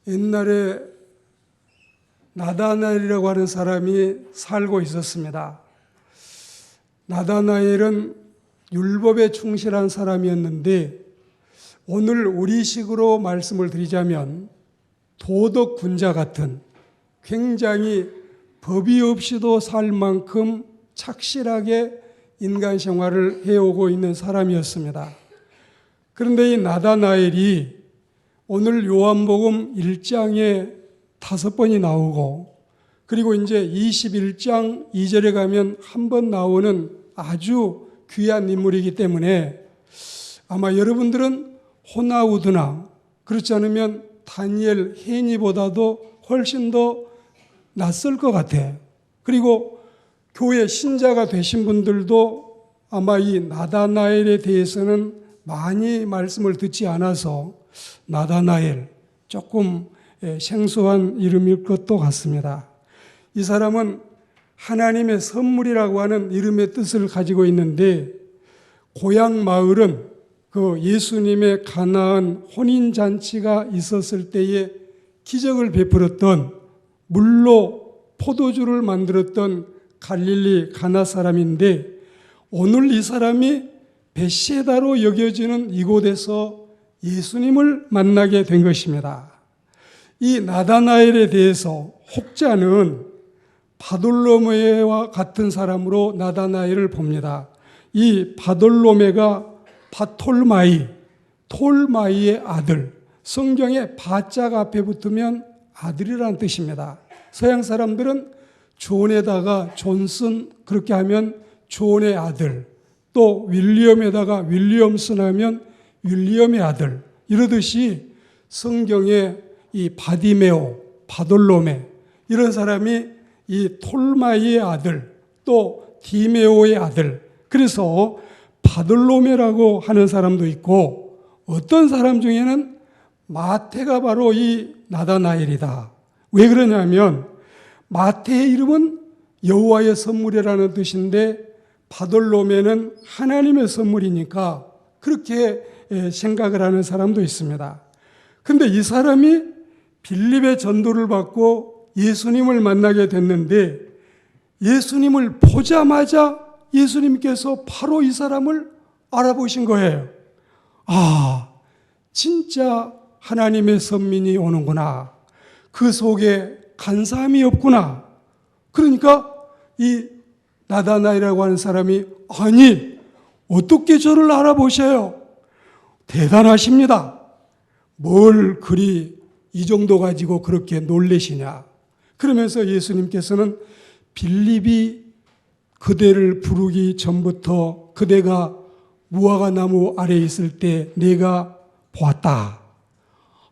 옛날에 나다나엘이라고 하는 사람이 살고 있었습니다. 나다나엘은 율법에 충실한 사람이었는데 오늘 우리식으로 말씀을 드리자면 도덕 군자 같은 굉장히 법이 없이도 살 만큼 착실하게 인간 생활을 해오고 있는 사람이었습니다. 그런데 이 나다나엘이 오늘 요한복음 1장에 5번이 나오고 그리고 이제 21장 2절에 가면 한 번 나오는 아주 귀한 인물이기 때문에 아마 여러분들은 호나우드나 그렇지 않으면 다니엘 헤니보다도 훨씬 더 낯설 것 같아요. 그리고 교회 신자가 되신 분들도 아마 이 나다나엘에 대해서는 많이 말씀을 듣지 않아서 나다나엘 조금 생소한 이름일 것도 같습니다. 이 사람은 하나님의 선물이라고 하는 이름의 뜻을 가지고 있는데 고향 마을은 그 예수님의 가나안 혼인잔치가 있었을 때에 기적을 베풀었던 물로 포도주를 만들었던 갈릴리 가나 사람인데 오늘 이 사람이 벳세다로 여겨지는 이곳에서 예수님을 만나게 된 것입니다. 이 나다나엘에 대해서 혹자는 바돌로메와 같은 사람으로 나다나엘을 봅니다. 이 바돌로메가 바톨마이, 톨마이의 아들, 성경에 바자가 앞에 붙으면 아들이라는 뜻입니다. 서양 사람들은 존에다가 존슨 그렇게 하면 존의 아들, 또 윌리엄에다가 윌리엄슨 하면 윌리엄의 아들, 이러듯이 성경에 이 바디메오, 바돌로메 이런 사람이 이 톨마이의 아들, 또 디메오의 아들, 그래서 바돌로메라고 하는 사람도 있고 어떤 사람 중에는 마태가 바로 이 나다나엘이다. 왜 그러냐면 마태의 이름은 여호와의 선물이라는 뜻인데 바돌로메는 하나님의 선물이니까 그렇게 생각을 하는 사람도 있습니다. 근데 이 사람이 빌립의 전도를 받고 예수님을 만나게 됐는데 예수님을 보자마자 예수님께서 바로 이 사람을 알아보신 거예요. 아, 진짜 하나님의 선민이 오는구나. 그 속에 간사함이 없구나. 그러니까 이 나다나엘이라고 하는 사람이 아니, 어떻게 저를 알아보셔요? 대단하십니다. 뭘 그리 이 정도 가지고 그렇게 놀라시냐. 그러면서 예수님께서는 빌립이 그대를 부르기 전부터 그대가 무화과 나무 아래에 있을 때 내가 보았다.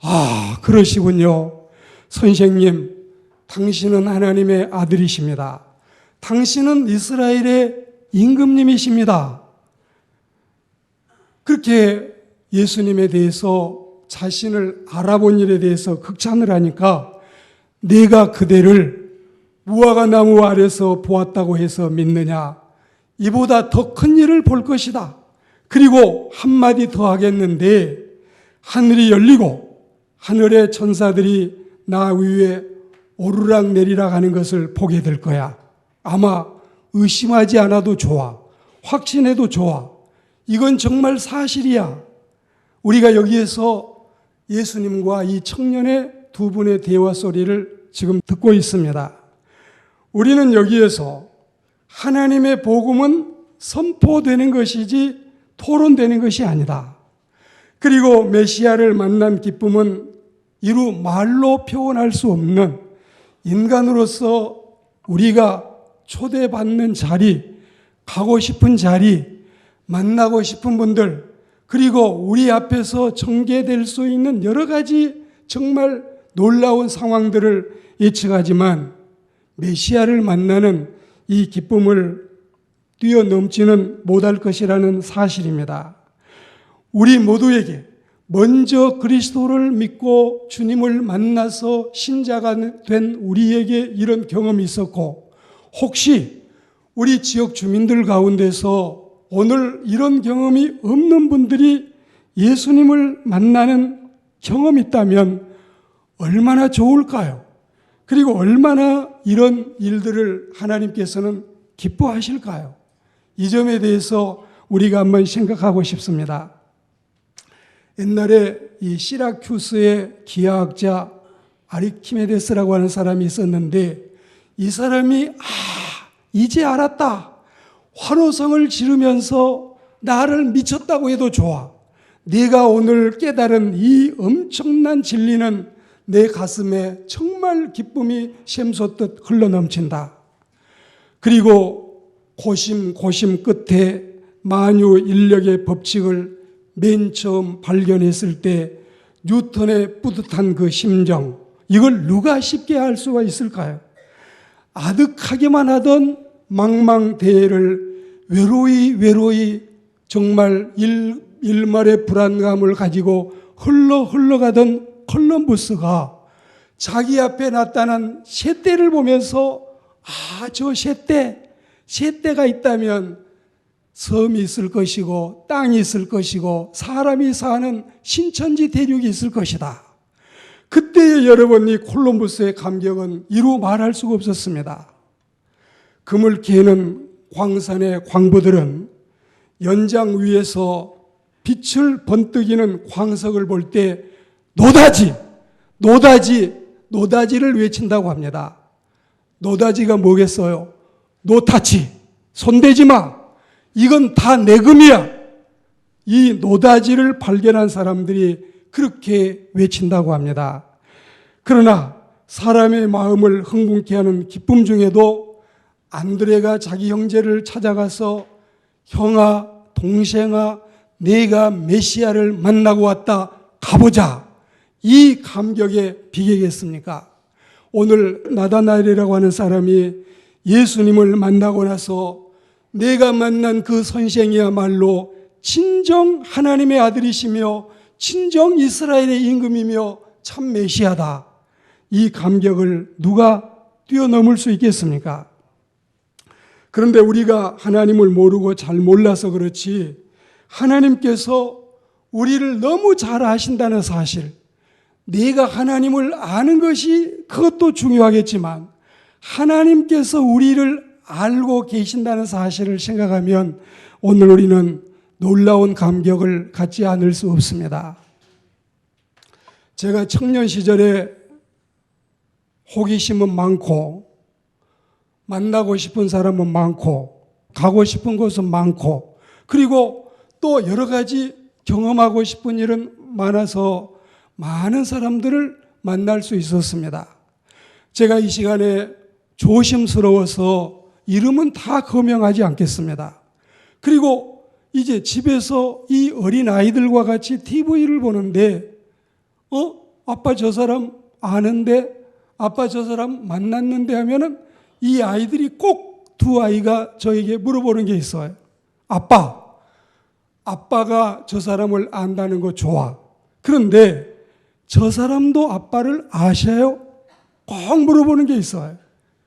아, 그러시군요. 선생님, 당신은 하나님의 아들이십니다. 당신은 이스라엘의 임금님이십니다. 그렇게 예수님에 대해서 자신을 알아본 일에 대해서 극찬을 하니까 내가 그대를 무화과 나무 아래서 보았다고 해서 믿느냐? 이보다 더 큰 일을 볼 것이다. 그리고 한마디 더 하겠는데 하늘이 열리고 하늘의 천사들이 나 위에 오르락 내리락 하는 것을 보게 될 거야. 아마 의심하지 않아도 좋아. 확신해도 좋아. 이건 정말 사실이야. 우리가 여기에서 예수님과 이 청년의 두 분의 대화 소리를 지금 듣고 있습니다. 우리는 여기에서 하나님의 복음은 선포되는 것이지 토론되는 것이 아니다. 그리고 메시아를 만난 기쁨은 이루 말로 표현할 수 없는 인간으로서 우리가 초대받는 자리, 가고 싶은 자리, 만나고 싶은 분들, 그리고 우리 앞에서 전개될 수 있는 여러 가지 정말 놀라운 상황들을 예측하지만 메시아를 만나는 이 기쁨을 뛰어넘지는 못할 것이라는 사실입니다. 우리 모두에게 먼저 그리스도를 믿고 주님을 만나서 신자가 된 우리에게 이런 경험이 있었고 혹시 우리 지역 주민들 가운데서 오늘 이런 경험이 없는 분들이 예수님을 만나는 경험이 있다면 얼마나 좋을까요? 그리고 얼마나 이런 일들을 하나님께서는 기뻐하실까요? 이 점에 대해서 우리가 한번 생각하고 싶습니다. 옛날에 이 시라큐스의 기하학자 아리키메데스라고 하는 사람이 있었는데, 이 사람이 이제 알았다. 환호성을 지르면서 나를 미쳤다고 해도 좋아. 네가 오늘 깨달은 이 엄청난 진리는 내 가슴에 정말 기쁨이 샘솟듯 흘러넘친다. 그리고 고심 끝에 만유 인력의 법칙을 맨 처음 발견했을 때 뉴턴의 뿌듯한 그 심정, 이걸 누가 쉽게 알 수가 있을까요? 아득하기만 하던 망망대해를 외로이 정말 일말의 불안감을 가지고 흘러가던 콜럼버스가 자기 앞에 나타난 셋대를 보면서 저 셋대가 있다면 섬이 있을 것이고 땅이 있을 것이고 사람이 사는 신천지 대륙이 있을 것이다. 그때의 여러분, 이 콜럼버스의 감격은 이루 말할 수가 없었습니다. 금을 캐는 광산의 광부들은 연장 위에서 빛을 번뜩이는 광석을 볼 때 노다지를 외친다고 합니다. 노다지가 뭐겠어요? 노타치, 손대지 마. 이건 다 내 금이야. 이 노다지를 발견한 사람들이 그렇게 외친다고 합니다. 그러나 사람의 마음을 흥분케 하는 기쁨 중에도 안드레가 자기 형제를 찾아가서 형아, 동생아, 내가 메시아를 만나고 왔다. 가보자. 이 감격의 비결이겠습니까? 오늘 나다나엘이라고 하는 사람이 예수님을 만나고 나서 내가 만난 그 선생이야말로 진정 하나님의 아들이시며 진정 이스라엘의 임금이며 참 메시아다. 이 감격을 누가 뛰어넘을 수 있겠습니까? 그런데 우리가 하나님을 모르고 잘 몰라서 그렇지, 하나님께서 우리를 너무 잘 아신다는 사실, 네가 하나님을 아는 것이 그것도 중요하겠지만 하나님께서 우리를 알고 계신다는 사실을 생각하면 오늘 우리는 놀라운 감격을 갖지 않을 수 없습니다. 제가 청년 시절에 호기심은 많고 만나고 싶은 사람은 많고 가고 싶은 곳은 많고 그리고 또 여러 가지 경험하고 싶은 일은 많아서 많은 사람들을 만날 수 있었습니다. 제가 이 시간에 조심스러워서 이름은 다 거명하지 않겠습니다. 그리고 이제 집에서 이 어린 아이들과 같이 TV를 보는데 아빠 저 사람 아는데, 아빠 저 사람 만났는데 하면은 이 아이들이 꼭 두 아이가 저에게 물어보는 게 있어요. 아빠가 저 사람을 안다는 거 좋아. 그런데 저 사람도 아빠를 아셔요? 꼭 물어보는 게 있어요.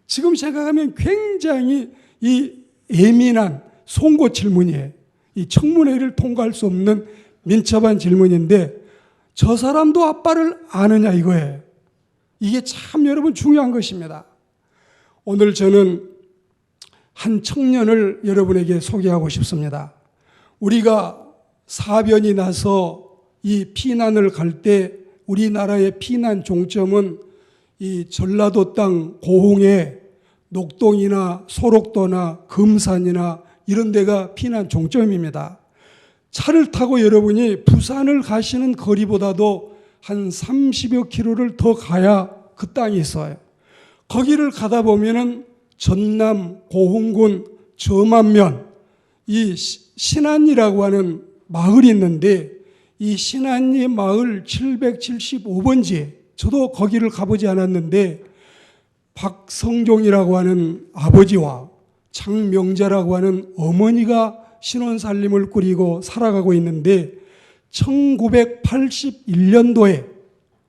지금 생각하면 굉장히 이 예민한 송곳 질문이에요. 이 청문회를 통과할 수 없는 민첩한 질문인데 저 사람도 아빠를 아느냐 이거예요. 이게 참 여러분 중요한 것입니다. 오늘 저는 한 청년을 여러분에게 소개하고 싶습니다. 우리가 사변이 나서 이 피난을 갈 때 우리나라의 피난 종점은 이 전라도 땅 고흥의 녹동이나 소록도나 금산이나 이런 데가 피난 종점입니다. 차를 타고 여러분이 부산을 가시는 거리보다도 한 30여 킬로를 더 가야 그 땅이 있어요. 거기를 가다 보면은 전남 고흥군 저만면 이 신안리라고 하는 마을이 있는데 이 신안리 마을 775번지, 저도 거기를 가보지 않았는데 박성종이라고 하는 아버지와 장명자라고 하는 어머니가 신혼살림을 꾸리고 살아가고 있는데 1981년도에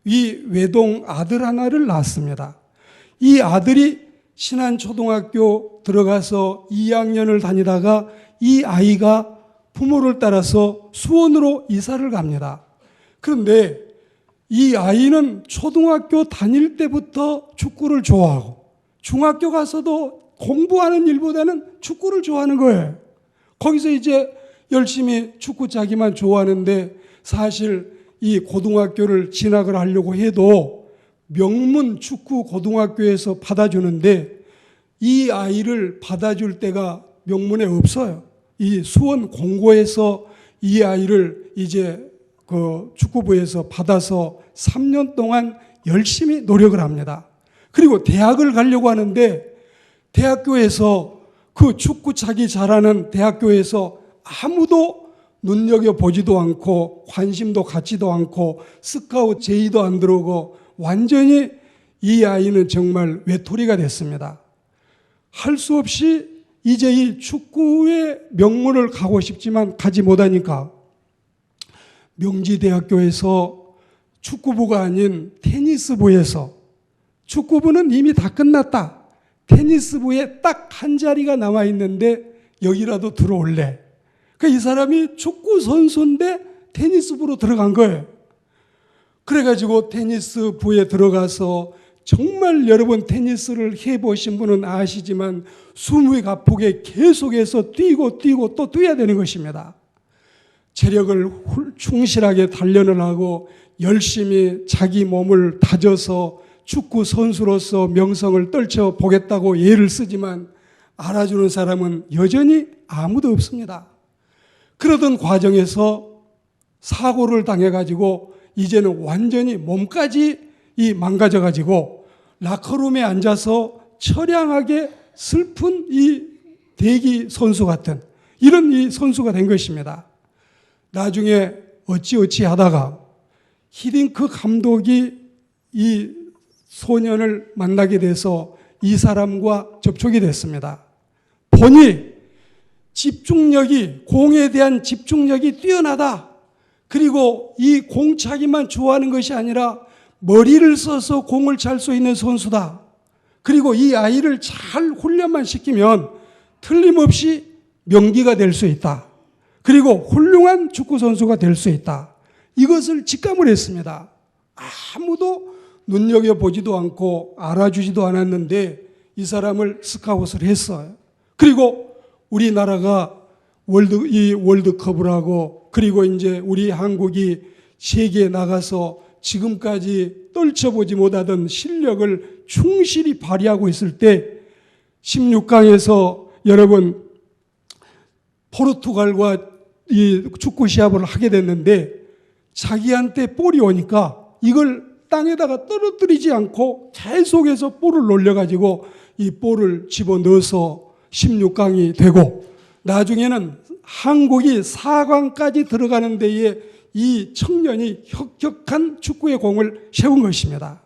이 외동 아들 하나를 낳았습니다. 이 아들이 신안초등학교 들어가서 2학년을 다니다가 이 아이가 부모를 따라서 수원으로 이사를 갑니다. 그런데 이 아이는 초등학교 다닐 때부터 축구를 좋아하고 중학교 가서도 공부하는 일보다는 축구를 좋아하는 거예요. 거기서 이제 열심히 축구 자기만 좋아하는데 사실 이 고등학교를 진학을 하려고 해도 명문 축구 고등학교에서 받아주는데 이 아이를 받아줄 때가 명문에 없어요. 이 수원 공고에서 이 아이를 이제 그 축구부에서 받아서 3년 동안 열심히 노력을 합니다. 그리고 대학을 가려고 하는데 대학교에서 그 축구 차기 잘하는 대학교에서 아무도 눈여겨보지도 않고 관심도 갖지도 않고 스카우트 제의도 안 들어오고 완전히 이 아이는 정말 외톨이가 됐습니다. 할 수 없이 이제 이 축구의 명문을 가고 싶지만 가지 못하니까 명지대학교에서 축구부가 아닌 테니스부에서 축구부는 이미 다 끝났다. 테니스부에 딱 한 자리가 남아 있는데 여기라도 들어올래. 그러니까 이 사람이 축구 선수인데 테니스부로 들어간 거예요. 그래가지고 테니스부에 들어가서 정말 여러분 테니스를 해보신 분은 아시지만 숨이 가쁘게 계속해서 뛰고 또 뛰어야 되는 것입니다. 체력을 충실하게 단련을 하고 열심히 자기 몸을 다져서 축구 선수로서 명성을 떨쳐보겠다고 예를 쓰지만 알아주는 사람은 여전히 아무도 없습니다. 그러던 과정에서 사고를 당해가지고 이제는 완전히 몸까지 망가져가지고 라커룸에 앉아서 처량하게 슬픈 이 대기 선수 같은 이런 이 선수가 된 것입니다. 나중에 어찌 하다가 히딩크 감독이 이 소년을 만나게 돼서 이 사람과 접촉이 됐습니다. 보니 집중력이, 공에 대한 집중력이 뛰어나다. 그리고 이 공차기만 좋아하는 것이 아니라 머리를 써서 공을 찰 수 있는 선수다. 그리고 이 아이를 잘 훈련만 시키면 틀림없이 명기가 될 수 있다. 그리고 훌륭한 축구 선수가 될 수 있다. 이것을 직감을 했습니다. 아무도 눈여겨보지도 않고 알아주지도 않았는데 이 사람을 스카웃을 했어요. 그리고 우리나라가 월드컵을 하고 그리고 이제 우리 한국이 세계에 나가서 지금까지 떨쳐보지 못하던 실력을 충실히 발휘하고 있을 때 16강에서 여러분 포르투갈과 이 축구 시합을 하게 됐는데 자기한테 볼이 오니까 이걸 땅에다가 떨어뜨리지 않고 계속해서 볼을 놀려가지고 이 볼을 집어넣어서 16강이 되고 나중에는 한국이 4강까지 들어가는 데에 이 청년이 혁혁한 축구의 공을 세운 것입니다.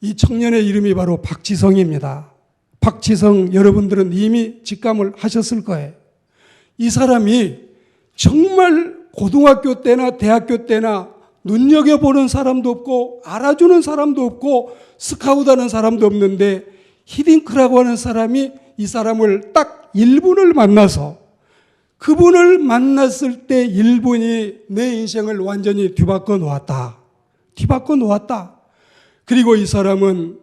이 청년의 이름이 바로 박지성입니다. 박지성 여러분들은 이미 직감을 하셨을 거예요. 이 사람이 정말 고등학교 때나 대학교 때나 눈여겨보는 사람도 없고 알아주는 사람도 없고 스카우트하는 사람도 없는데 히딩크라고 하는 사람이 이 사람을 딱 1분을 만나서 그분을 만났을 때 1분이 내 인생을 완전히 뒤바꿔 놓았다. 뒤바꿔 놓았다. 그리고 이 사람은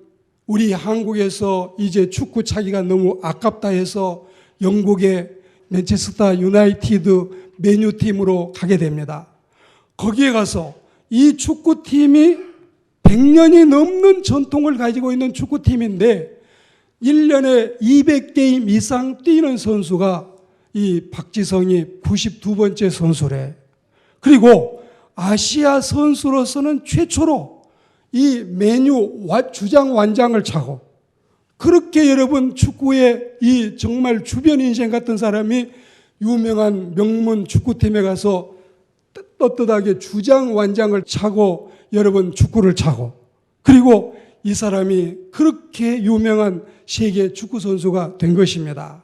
우리 한국에서 이제 축구 차기가 너무 아깝다 해서 영국의 맨체스터 유나이티드 맨유팀으로 가게 됩니다. 거기에 가서 이 축구팀이 100년이 넘는 전통을 가지고 있는 축구팀인데 1년에 200게임 이상 뛰는 선수가 이 박지성이 92번째 선수래. 그리고 아시아 선수로서는 최초로 이 메뉴 주장 완장을 차고 그렇게 여러분 축구의 이 정말 주변 인생 같은 사람이 유명한 명문 축구팀에 가서 떳떳하게 주장 완장을 차고 여러분 축구를 차고 그리고 이 사람이 그렇게 유명한 세계 축구 선수가 된 것입니다.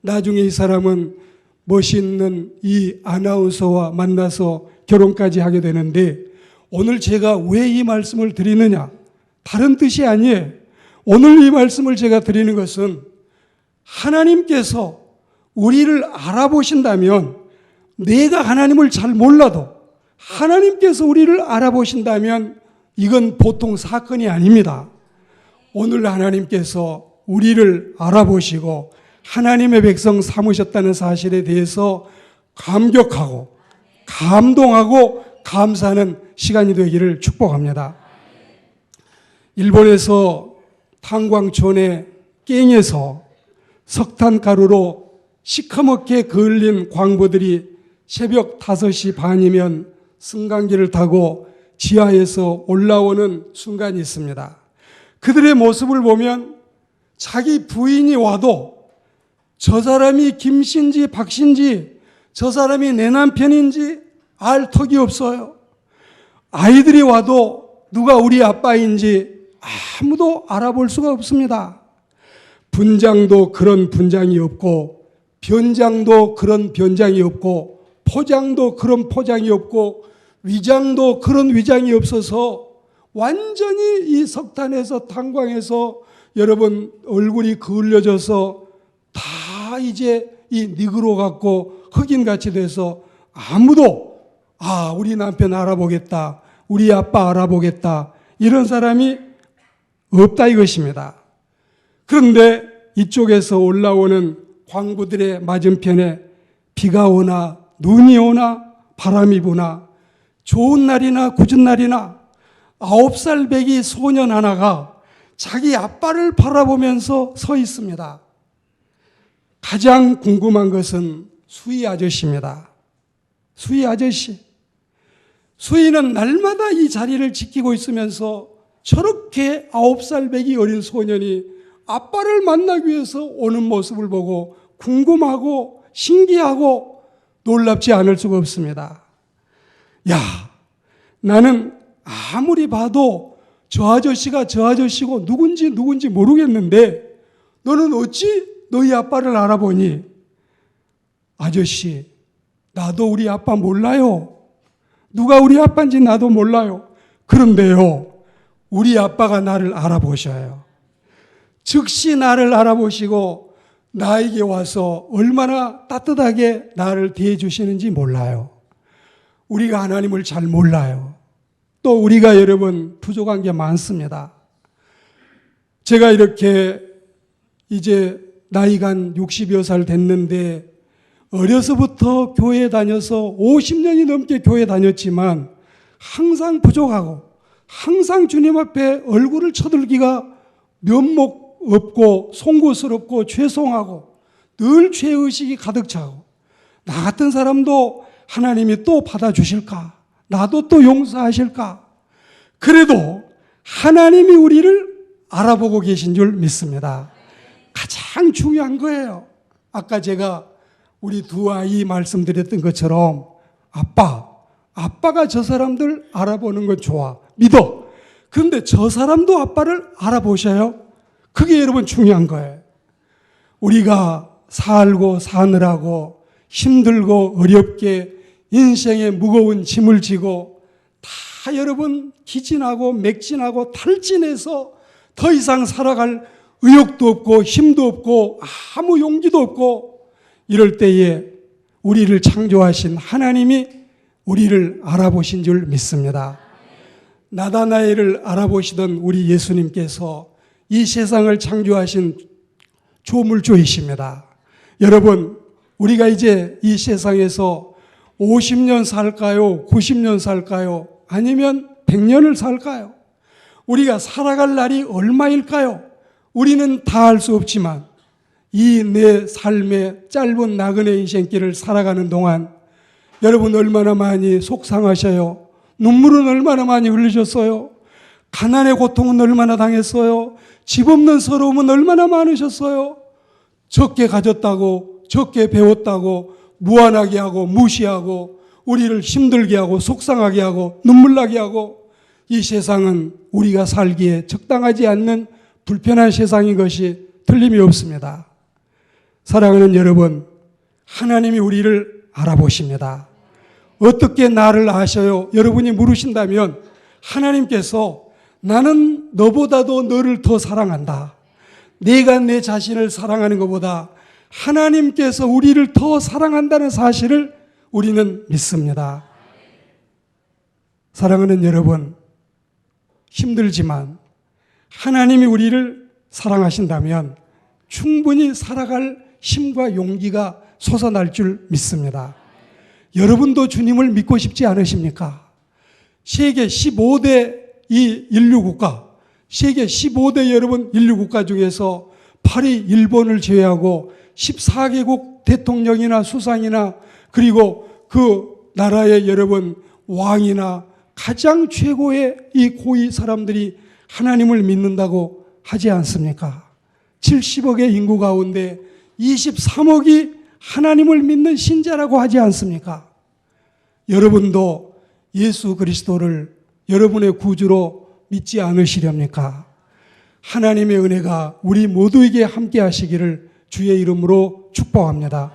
나중에 이 사람은 멋있는 이 아나운서와 만나서 결혼까지 하게 되는데 오늘 제가 왜 이 말씀을 드리느냐? 다른 뜻이 아니에요. 오늘 이 말씀을 제가 드리는 것은 하나님께서 우리를 알아보신다면 내가 하나님을 잘 몰라도 하나님께서 우리를 알아보신다면 이건 보통 사건이 아닙니다. 오늘 하나님께서 우리를 알아보시고 하나님의 백성 삼으셨다는 사실에 대해서 감격하고 감동하고 감사하는 시간이 되기를 축복합니다. 일본에서 탄광촌의 깽에서 석탄가루로 시커멓게 그을린 광부들이 새벽 5시 반이면 승강기를 타고 지하에서 올라오는 순간이 있습니다. 그들의 모습을 보면 자기 부인이 와도 저 사람이 김씨인지 박씨인지 저 사람이 내 남편인지 알 턱이 없어요. 아이들이 와도 누가 우리 아빠인지 아무도 알아볼 수가 없습니다. 분장도 그런 분장이 없고 변장도 그런 변장이 없고 포장도 그런 포장이 없고 위장도 그런 위장이 없어서 완전히 이 석탄에서 탄광에서 여러분 얼굴이 그을려져서 다 이제 이 니그로 같고 흑인같이 돼서 아무도 우리 남편 알아보겠다, 우리 아빠 알아보겠다 이런 사람이 없다 이것입니다. 그런데 이쪽에서 올라오는 광부들의 맞은편에 비가 오나 눈이 오나 바람이 부나 좋은 날이나 굳은 날이나 9살 배기 소년 하나가 자기 아빠를 바라보면서 서 있습니다. 가장 궁금한 것은 수희 아저씨입니다. 수희 아저씨. 수희는 날마다 이 자리를 지키고 있으면서 저렇게 9살 배기 어린 소년이 아빠를 만나기 위해서 오는 모습을 보고 궁금하고 신기하고 놀랍지 않을 수가 없습니다. 야, 나는 아무리 봐도 저 아저씨가 저 아저씨고 누군지 모르겠는데 너는 어찌 너희 아빠를 알아보니? 아저씨, 나도 우리 아빠 몰라요. 누가 우리 아빠인지 나도 몰라요. 그런데요, 우리 아빠가 나를 알아보셔요. 즉시 나를 알아보시고 나에게 와서 얼마나 따뜻하게 나를 대해주시는지 몰라요. 우리가 하나님을 잘 몰라요. 또 우리가 여러분 부족한 게 많습니다. 제가 이렇게 이제 나이가 한 60여 살 됐는데 어려서부터 교회에 다녀서 50년이 넘게 교회 다녔지만 항상 부족하고 항상 주님 앞에 얼굴을 쳐들기가 면목 없고 송구스럽고 죄송하고 늘 죄의식이 가득 차고 나 같은 사람도 하나님이 또 받아주실까? 나도 또 용서하실까? 그래도 하나님이 우리를 알아보고 계신 줄 믿습니다. 가장 중요한 거예요. 아까 제가 우리 두 아이 말씀드렸던 것처럼 아빠가 저 사람들 알아보는 건 좋아. 믿어. 그런데 저 사람도 아빠를 알아보셔요. 그게 여러분 중요한 거예요. 우리가 살고 사느라고 힘들고 어렵게 인생의 무거운 짐을 지고 다 여러분 기진하고 맥진하고 탈진해서 더 이상 살아갈 의욕도 없고 힘도 없고 아무 용기도 없고 이럴 때에 우리를 창조하신 하나님이 우리를 알아보신 줄 믿습니다. 나다나엘을 알아보시던 우리 예수님께서 이 세상을 창조하신 조물주이십니다. 여러분, 우리가 이제 이 세상에서 50년 살까요? 90년 살까요? 아니면 100년을 살까요? 우리가 살아갈 날이 얼마일까요? 우리는 다 알 수 없지만 이 내 삶의 짧은 나그네 인생길을 살아가는 동안 여러분 얼마나 많이 속상하셔요? 눈물은 얼마나 많이 흘리셨어요? 가난의 고통은 얼마나 당했어요? 집 없는 서러움은 얼마나 많으셨어요? 적게 가졌다고 적게 배웠다고 무안하게 하고 무시하고 우리를 힘들게 하고 속상하게 하고 눈물 나게 하고 이 세상은 우리가 살기에 적당하지 않는 불편한 세상인 것이 틀림이 없습니다. 사랑하는 여러분, 하나님이 우리를 알아보십니다. 어떻게 나를 아셔요? 여러분이 물으신다면 하나님께서 나는 너보다도 너를 더 사랑한다. 내가 내 자신을 사랑하는 것보다 하나님께서 우리를 더 사랑한다는 사실을 우리는 믿습니다. 사랑하는 여러분, 힘들지만 하나님이 우리를 사랑하신다면 충분히 살아갈 힘과 용기가 솟아날 줄 믿습니다. 여러분도 주님을 믿고 싶지 않으십니까? 세계 15대 이 인류국가, 세계 15대 여러분 인류국가 중에서 파리 일본을 제외하고 14개국 대통령이나 수상이나 그리고 그 나라의 여러분 왕이나 가장 최고의 이 고위 사람들이 하나님을 믿는다고 하지 않습니까? 70억의 인구 가운데 23억이 하나님을 믿는 신자라고 하지 않습니까? 여러분도 예수 그리스도를 여러분의 구주로 믿지 않으시렵니까? 하나님의 은혜가 우리 모두에게 함께 하시기를 주의 이름으로 축복합니다.